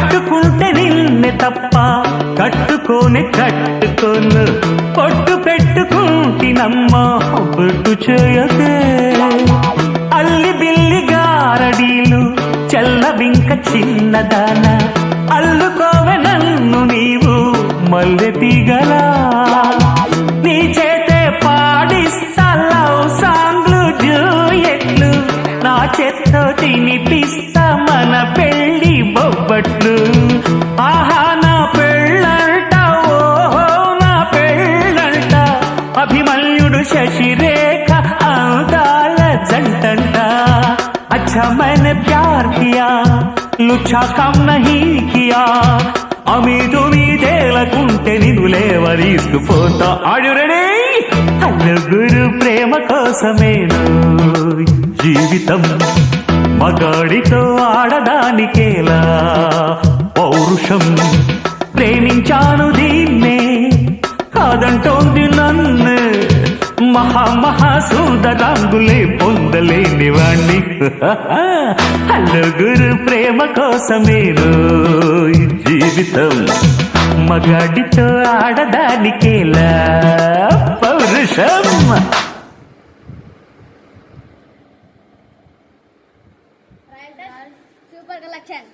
పట్టుకుంటే నిన్నే తప్ప కట్టుకోనే కట్టుకోను పొట్టు పెట్టుకుంటినమ్మా బొట్టు చేయకే అల్లి బిల్లి గారడీలు చల్లవింక చిన్నదాన అల్లుకోవె నన్ను నీవు మల్లె తీగలా నీ చేతే పాడిస్తా లవ్ సాంగ్లు జూయెట్లు నా చేత్తో తినిపిస్తా మన పెళ్లి బొబ్బట్లు ఆహా నా పెళ్ళంట ఓహో నా పెళ్ళంట అభిమన్యుడు శశిరేఖ అందాల జంటంట अच्छा मैंने प्यार किया लुच्छा कम नहीं किया అమీదుమీదేలకుంటే నిన్ను లేవరీసుకుపోతా ఆడు రెడీ నలుగురు ప్రేమ కోసమేను జీవితం మగాడితో ఆడదానికేలా పౌరుషం ప్రేమించాను దీన్నే కాదంటోంది నన్ను మహా సుందరాంగులే పొందలేని వాణ్ణి నలుగురు ప్రేమ కోసమేను జీవితం మగాడితో ఆడదానికేలా పౌరుషం సూపర్ కలెక్షన్